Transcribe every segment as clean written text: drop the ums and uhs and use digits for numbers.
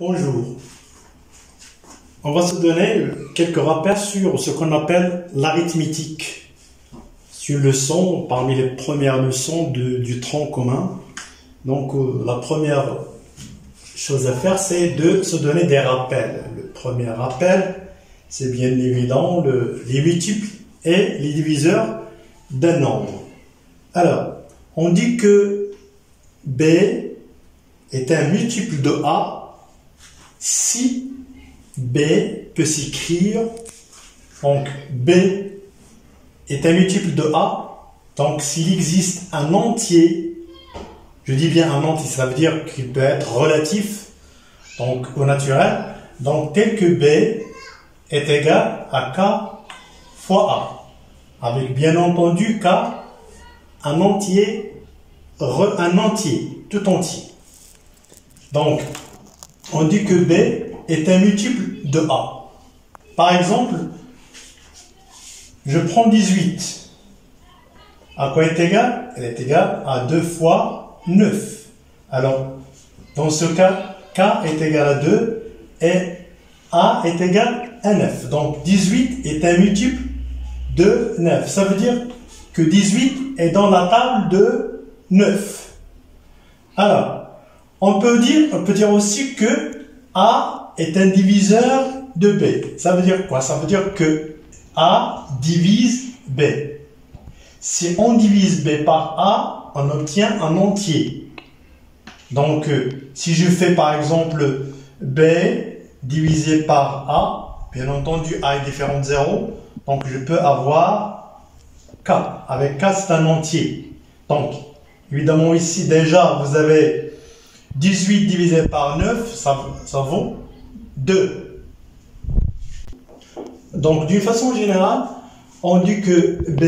Bonjour. On va se donner quelques rappels sur ce qu'on appelle l'arithmétique. C'est une leçon parmi les premières leçons du tronc commun. Donc la première chose à faire, c'est de se donner des rappels. Le premier rappel, c'est bien évident les multiples et les diviseurs d'un nombre. Alors, on dit que B est un multiple de A si B peut s'écrire, donc B est un multiple de A, donc s'il existe un entier, je dis bien un entier, ça veut dire qu'il peut être relatif, donc au naturel, donc tel que B est égal à K fois A, avec bien entendu K, un entier, tout entier. Donc, on dit que B est un multiple de A. Par exemple, je prends 18. À quoi est égale? Elle est égale à 2 fois 9. Alors, dans ce cas, K est égal à 2 et A est égal à 9. Donc, 18 est un multiple de 9. Ça veut dire que 18 est dans la table de 9. Alors, on peut dire aussi que A est un diviseur de B. Ça veut dire quoi? Ça veut dire que A divise B. Si on divise B par A, on obtient un entier. Donc, si je fais par exemple B divisé par A, bien entendu A est différent de 0, donc je peux avoir K. Avec K, c'est un entier. Donc, évidemment ici déjà, vous avez 18 divisé par 9, ça vaut 2. Donc, d'une façon générale, on dit que B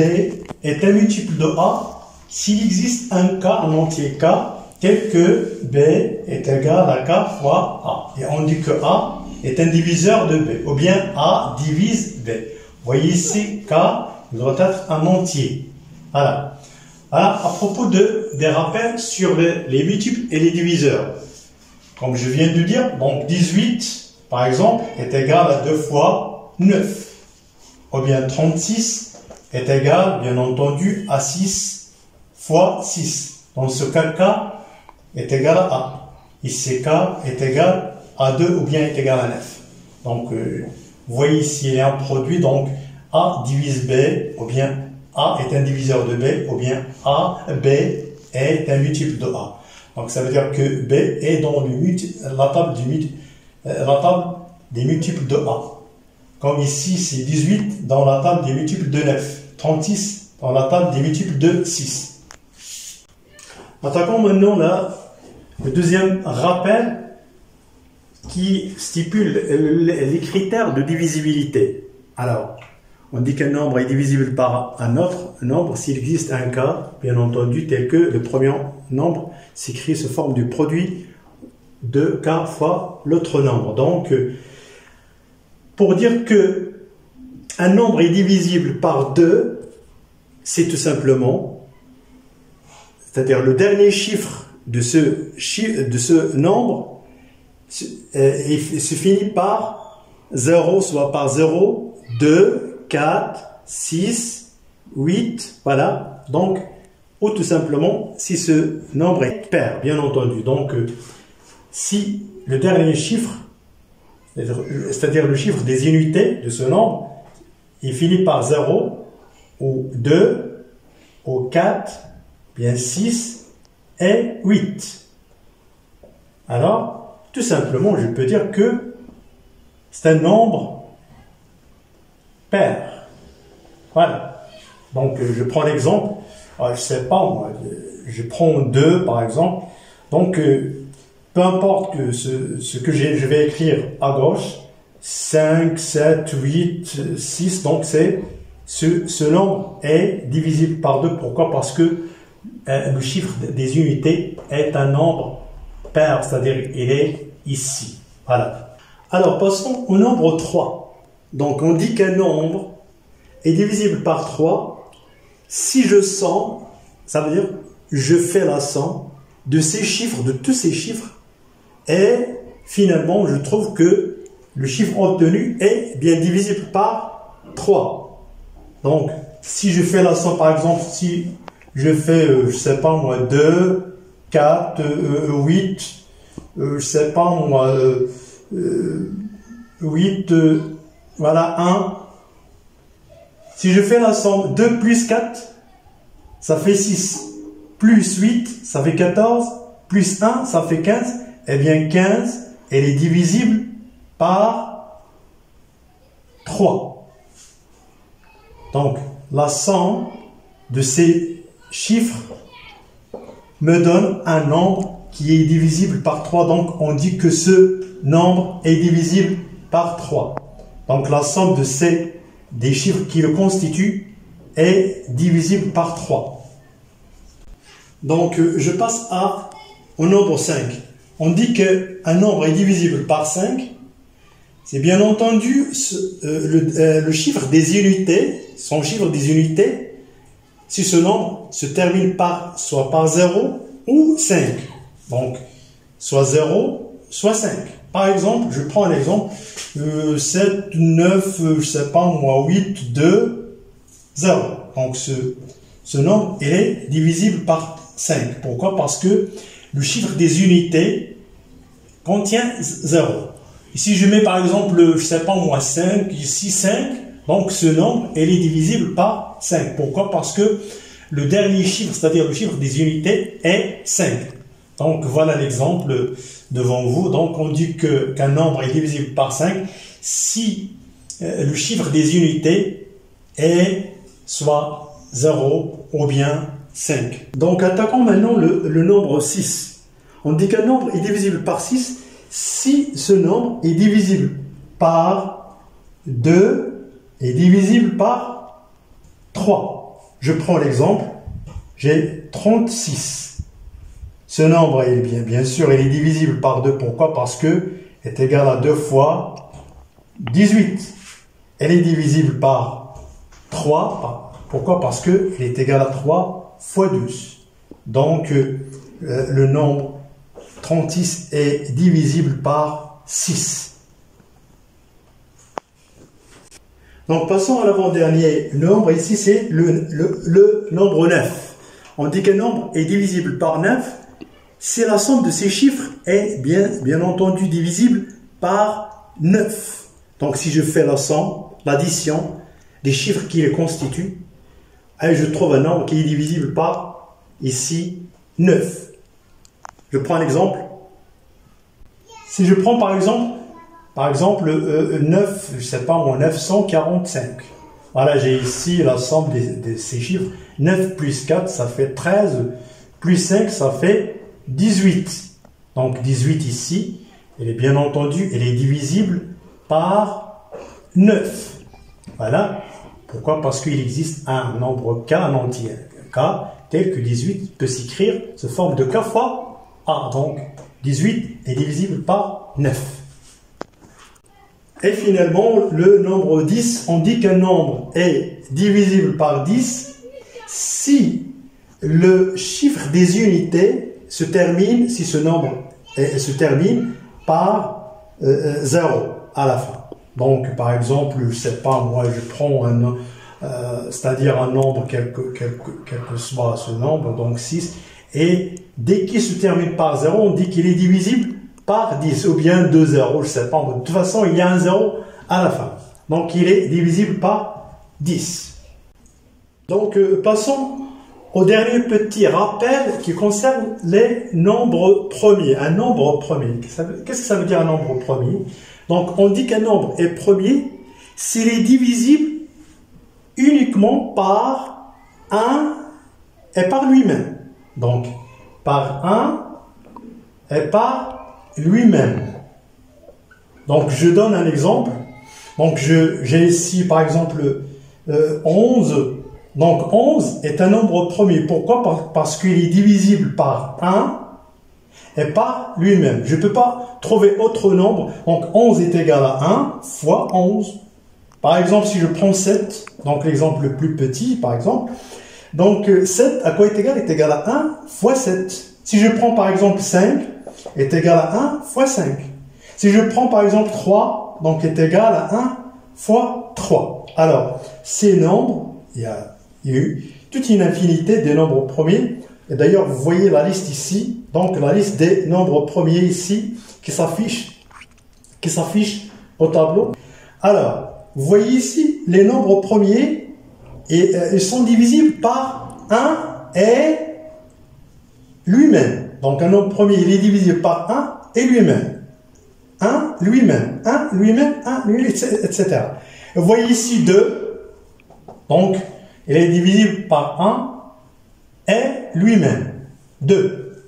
est un multiple de A s'il existe un K, un entier K, tel que B est égal à K fois A. Et on dit que A est un diviseur de B, ou bien A divise B. Vous voyez ici, K doit être un entier. Voilà. Alors, à propos des rappels sur les multiples et les diviseurs. Comme je viens de dire, donc 18, par exemple, est égal à 2 fois 9. Ou bien 36 est égal, bien entendu, à 6 fois 6. Dans ce cas, K est égal à A. Ici, K est égal à 2 ou bien est égal à 9. Donc, vous voyez ici, il y a un produit, donc A divise B, ou bien A est un diviseur de B, ou bien B est un multiple de A. Donc, ça veut dire que B est dans la table des multiples de A. Comme ici, c'est 18 dans la table des multiples de 9. 36 dans la table des multiples de 6. Attaquons maintenant le deuxième rappel qui stipule les critères de divisibilité. Alors, on dit qu'un nombre est divisible par un autre nombre s'il existe un cas, bien entendu, tel que le premier nombre s'écrit sous forme du produit de k fois l'autre nombre. Donc, pour dire que un nombre est divisible par 2, c'est tout simplement, c'est-à-dire le dernier chiffre de ce nombre se finit par 0, soit par 0, 2, 4, 6, 8, voilà. Donc, ou tout simplement, si ce nombre est pair, bien entendu. Donc, si le dernier chiffre, c'est-à-dire le chiffre des unités de ce nombre, il finit par 0, ou 2, ou 4, bien 6 et 8. Alors, tout simplement, je peux dire que c'est un nombre pair. Voilà. Donc, je prends l'exemple. Je ne sais pas, moi, je prends 2, par exemple. Donc, peu importe que ce que je vais écrire à gauche, 5, 7, 8, 6, donc ce nombre est divisible par 2. Pourquoi? Parce que le chiffre des unités est un nombre pair, c'est-à-dire il est ici. Voilà. Alors, passons au nombre 3. Donc, on dit qu'un nombre est divisible par 3 si je somme, ça veut dire je fais la somme de ces chiffres, de tous ces chiffres, et finalement, je trouve que le chiffre obtenu est bien divisible par 3. Donc, si je fais la somme, par exemple, si je fais, je sais pas moi, 2, 4, 8, je sais pas moi, 8, voilà, 1. Si je fais la somme 2 plus 4, ça fait 6. Plus 8, ça fait 14. Plus 1, ça fait 15. Eh bien, 15, elle est divisible par 3. Donc, la somme de ces chiffres me donne un nombre qui est divisible par 3. Donc, on dit que ce nombre est divisible par 3. Donc, la somme de des chiffres qui le constituent est divisible par 3. Donc, je passe au nombre 5. On dit qu'un nombre est divisible par 5. C'est bien entendu le chiffre des unités, son chiffre des unités, si ce nombre se termine soit par 0 ou 5. Donc, soit 0, soit 5. Par exemple, je prends un exemple, 7, 9, je sais pas moi, 8, 2, 0. Donc, ce nombre est divisible par 5. Pourquoi? Parce que le chiffre des unités contient 0. Ici, je mets par exemple, je sais pas moi, 5, ici 5. Donc, ce nombre, elle est divisible par 5. Pourquoi? Parce que le dernier chiffre, c'est-à-dire le chiffre des unités, est 5. Donc, voilà l'exemple devant vous. Donc, on dit qu'un nombre est divisible par 5 si le chiffre des unités est soit 0 ou bien 5. Donc, attaquons maintenant le nombre 6. On dit qu'un nombre est divisible par 6 si ce nombre est divisible par 2 et divisible par 3. Je prends l'exemple, j'ai 36. Ce nombre, bien sûr, il est divisible par 2. Pourquoi? Parce que est égal à 2 fois 18. Elle est divisible par 3. Pourquoi? Parce qu'elle est égale à 3 fois 12. Donc, le nombre 36 est divisible par 6. Donc, passons à l'avant-dernier nombre. Ici, c'est le nombre 9. On dit qu'un nombre est divisible par 9 si la somme de ces chiffres est bien entendu divisible par 9. Donc, si je fais la somme, l'addition des chiffres qui les constituent, et je trouve un nombre qui est divisible par, ici, 9. Je prends un exemple. Si je prends par exemple 9, je ne sais pas moi, 945. Voilà, j'ai ici la somme de ces chiffres. 9 plus 4, ça fait 13. Plus 5, ça fait 18. Donc 18 ici, elle est bien entendu, elle est divisible par 9. Voilà. Pourquoi? Parce qu'il existe un nombre K, un entier K, tel que 18 peut s'écrire sous forme de K fois A. Donc 18 est divisible par 9. Et finalement, le nombre 10, on dit qu'un nombre est divisible par 10 si le chiffre des unités se termine, si ce nombre se termine par 0 à la fin. Donc, par exemple, je ne sais pas, moi, je prends c'est-à-dire un nombre, quel que soit ce nombre, donc 6, et dès qu'il se termine par 0, on dit qu'il est divisible par 10, ou bien 2 zéros, je ne sais pas. De toute façon, il y a un 0 à la fin. Donc, il est divisible par 10. Donc, passons au dernier petit rappel qui concerne les nombres premiers. Un nombre premier. Qu'est-ce que ça veut dire un nombre premier? Donc, on dit qu'un nombre est premier s'il est divisible uniquement par 1 et par lui-même. Donc, par 1 et par lui-même. Donc, je donne un exemple. Donc, j'ai ici, par exemple, 11. Donc, 11 est un nombre premier. Pourquoi? Parce qu'il est divisible par 1 et par lui-même. Je ne peux pas trouver autre nombre. Donc, 11 est égal à 1 fois 11. Par exemple, si je prends 7, donc l'exemple le plus petit, par exemple, donc 7, à quoi est égal? Est égal à 1 fois 7. Si je prends par exemple 5, est égal à 1 fois 5. Si je prends par exemple 3, donc est égal à 1 fois 3. Alors, ces nombres, il y a eu toute une infinité des nombres premiers. Et d'ailleurs, vous voyez la liste ici, donc la liste des nombres premiers ici, qui s'affiche au tableau. Alors, vous voyez ici les nombres premiers, et ils sont divisibles par 1 et lui-même. Donc un nombre premier, il est divisible par 1 et lui-même. 1 lui-même, 1 lui-même, 1 lui-même, etc. Vous voyez ici 2, donc il est divisible par 1 et lui-même. 2.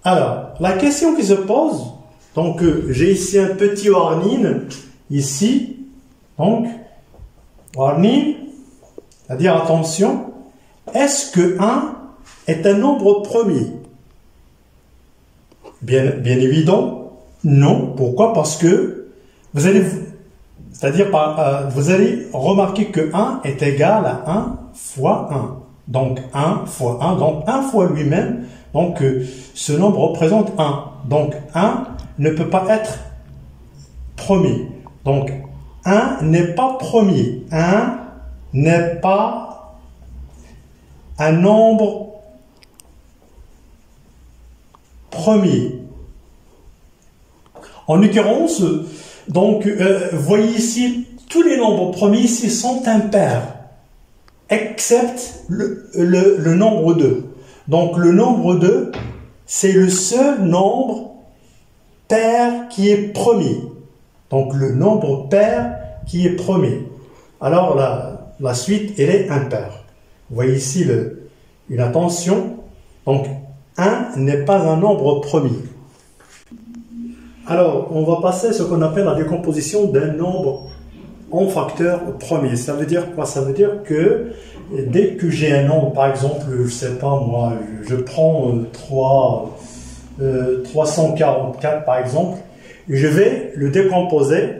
Alors, la question qui se pose, donc j'ai ici un petit warning, ici, donc, warning, c'est-à-dire attention, est-ce que 1 est un nombre premier? Bien évident, non. Pourquoi? Parce que vous allez remarquer que 1 est égal à 1 fois 1. Donc 1 fois 1, donc 1 fois lui-même. Donc ce nombre représente 1. Donc 1 ne peut pas être premier. Donc 1 n'est pas premier. 1 n'est pas un nombre premier. En l'occurrence, donc, vous voyez ici, tous les nombres premiers ici sont impairs, excepte le nombre 2. Donc, le nombre 2, c'est le seul nombre pair qui est premier. Donc, le nombre pair qui est premier. Alors, la suite, elle est impaire. Vous voyez ici une attention. Donc, 1 n'est pas un nombre premier. Alors, on va passer à ce qu'on appelle la décomposition d'un nombre en facteur premier. Ça veut dire quoi? Ça veut dire que dès que j'ai un nombre, par exemple, je ne sais pas moi, je prends 344 par exemple, je vais le décomposer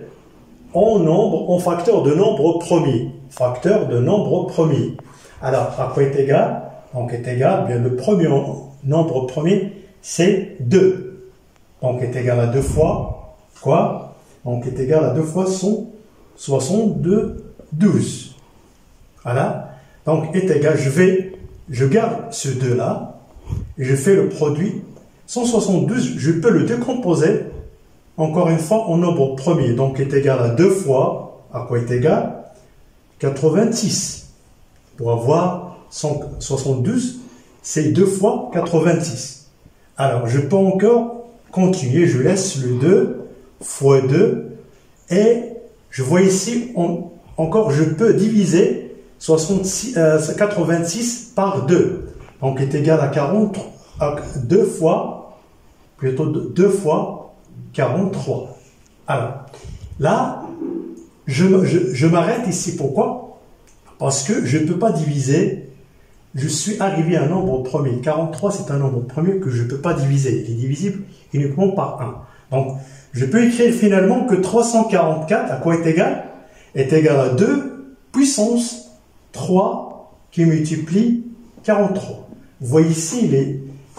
en facteur de nombre premier. Facteur de nombre premier. Alors, à quoi est égal? Donc, est égal, bien, le premier nombre premier, c'est 2. Donc, est égal à 2 fois quoi? Donc, est égal à 2 fois 12. Voilà. Donc, est égal, je garde ce 2 là, et je fais le produit. 172, je peux le décomposer, encore une fois, en nombre premier. Donc, est égal à 2 fois, à quoi est égal? 86. Pour avoir 172, c'est 2 fois 86. Alors, je peux encore continuer, je laisse le 2 fois 2 et je vois ici, encore je peux diviser 86 par 2. Donc est égal à 2 fois 43. Alors, là, je m'arrête ici. Pourquoi? Parce que je ne peux pas diviser. Je suis arrivé à un nombre premier. 43, c'est un nombre premier que je ne peux pas diviser. Il est divisible uniquement par 1. Donc, je peux écrire finalement que 344, à quoi est égal? Est égal à 2 puissance 3 qui multiplie 43. Vous voyez ici,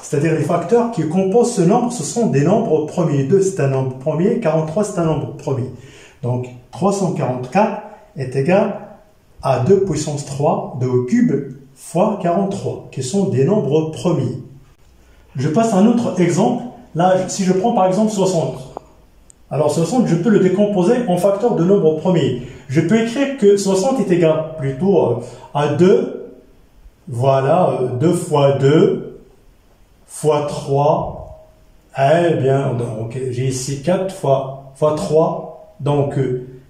c'est-à-dire les facteurs qui composent ce nombre, ce sont des nombres premiers. 2, c'est un nombre premier. 43, c'est un nombre premier. Donc, 344 est égal à 2 puissance 3, 2 au cube, fois 43, qui sont des nombres premiers. Je passe à un autre exemple. Là, si je prends par exemple 60. Alors 60, je peux le décomposer en facteurs de nombres premiers. Je peux écrire que 60 est égal plutôt à 2. Voilà, 2 fois 2 fois 3. Eh bien, donc j'ai ici 4 fois 3. Donc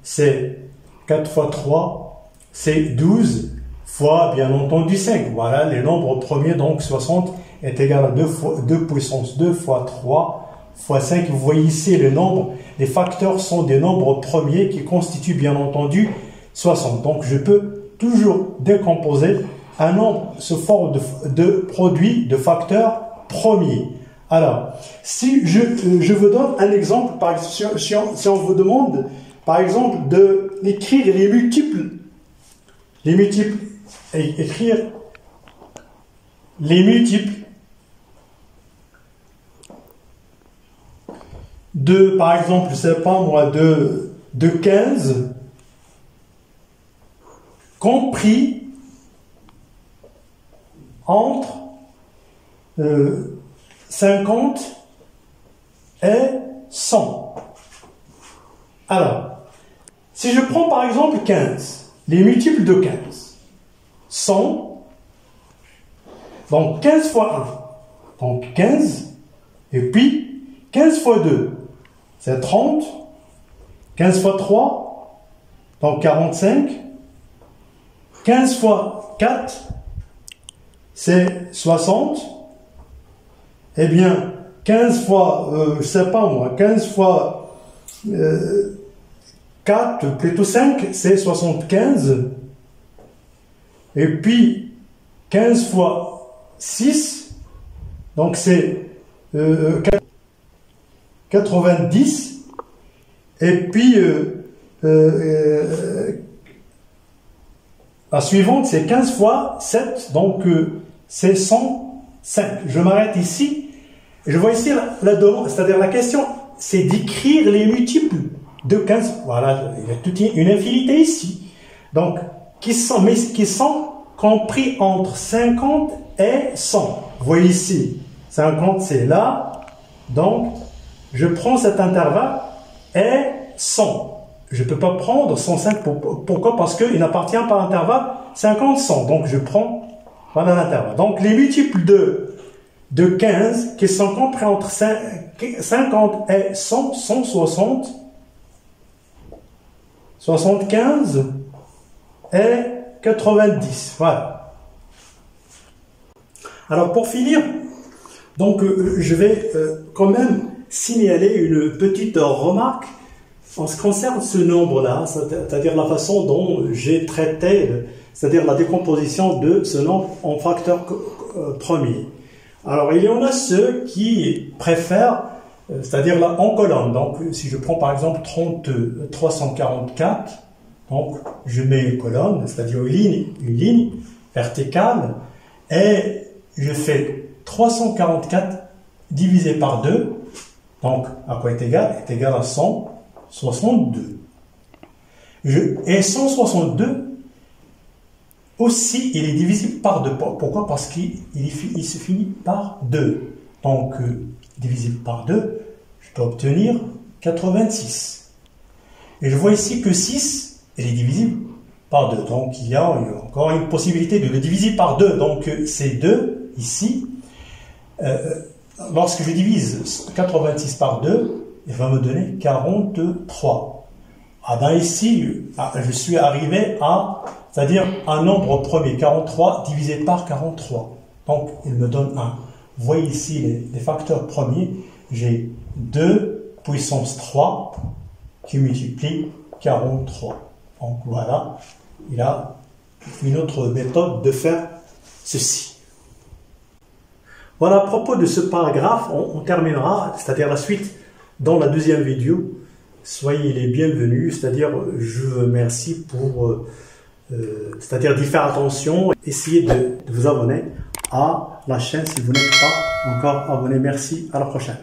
c'est 4 fois 3, c'est 12. Fois, bien entendu, 5. Voilà, les nombres premiers, donc 60 est égal à 2 puissance 2 fois 3 fois 5. Vous voyez ici les nombres, les facteurs sont des nombres premiers qui constituent bien entendu 60. Donc je peux toujours décomposer un nombre sous forme de produit de facteurs premiers. Alors, si je vous donne un exemple, par exemple, si on vous demande par exemple d'écrire les multiples, écrire les multiples par exemple, je sais pas moi, de 15, compris entre 50 et 100. Alors, si je prends par exemple 15, les multiples de 15, 100, donc 15 fois 1, donc 15, et puis 15 fois 2, c'est 30, 15 fois 3, donc 45, 15 fois 4, c'est 60, eh bien, 15 fois, je sais pas moi, 15 fois 4, plutôt 5, c'est 75, et puis 15 fois 6, donc c'est 90, et puis la suivante c'est 15 fois 7, donc c'est 105. Je m'arrête ici, je vois ici la demande, c'est-à-dire la question, c'est d'écrire les multiples de 15, voilà, il y a toute une infinité ici, donc qui sont compris entre 50 et 100. Vous voyez ici, 50 c'est là, donc je prends cet intervalle et 100. Je ne peux pas prendre 105, pourquoi? Parce qu'il n'appartient pas à l'intervalle 50-100, donc je prends voilà l'intervalle. Donc les multiples de 15 qui sont compris entre 50 et 100 sont 60, 75 et 90. Voilà. Alors pour finir, donc je vais quand même signaler une petite remarque en ce qui concerne ce nombre-là, c'est-à-dire la façon dont j'ai traité, c'est-à-dire la décomposition de ce nombre en facteurs premiers. Alors il y en a ceux qui préfèrent, c'est-à-dire là en colonne. Donc si je prends par exemple 344, donc je mets une colonne, c'est-à-dire une ligne verticale, et je fais 344 divisé par 2, donc à quoi est égal? Est égal à 162. Et 162 aussi, il est divisible par 2. Pourquoi? Parce qu'il se finit par 2. Donc, divisible par 2, je peux obtenir 86. Et je vois ici que 6, il est divisible par 2. Donc, il y a encore une possibilité de le diviser par 2. Donc, c'est 2 ici. Lorsque je divise 86 par 2, il va me donner 43. Ah ben ici, je suis arrivé à, c'est-à-dire un nombre premier, 43 divisé par 43. Donc, il me donne 1. Vous voyez ici les facteurs premiers. J'ai 2 puissance 3 qui multiplie 43. Donc voilà, il a une autre méthode de faire ceci. Voilà, à propos de ce paragraphe, on terminera, c'est-à-dire la suite dans la deuxième vidéo. Soyez les bienvenus, c'est-à-dire je vous remercie pour c'est-à-dire d'y faire attention. Essayez de vous abonner à la chaîne si vous n'êtes pas encore abonné. Merci, à la prochaine.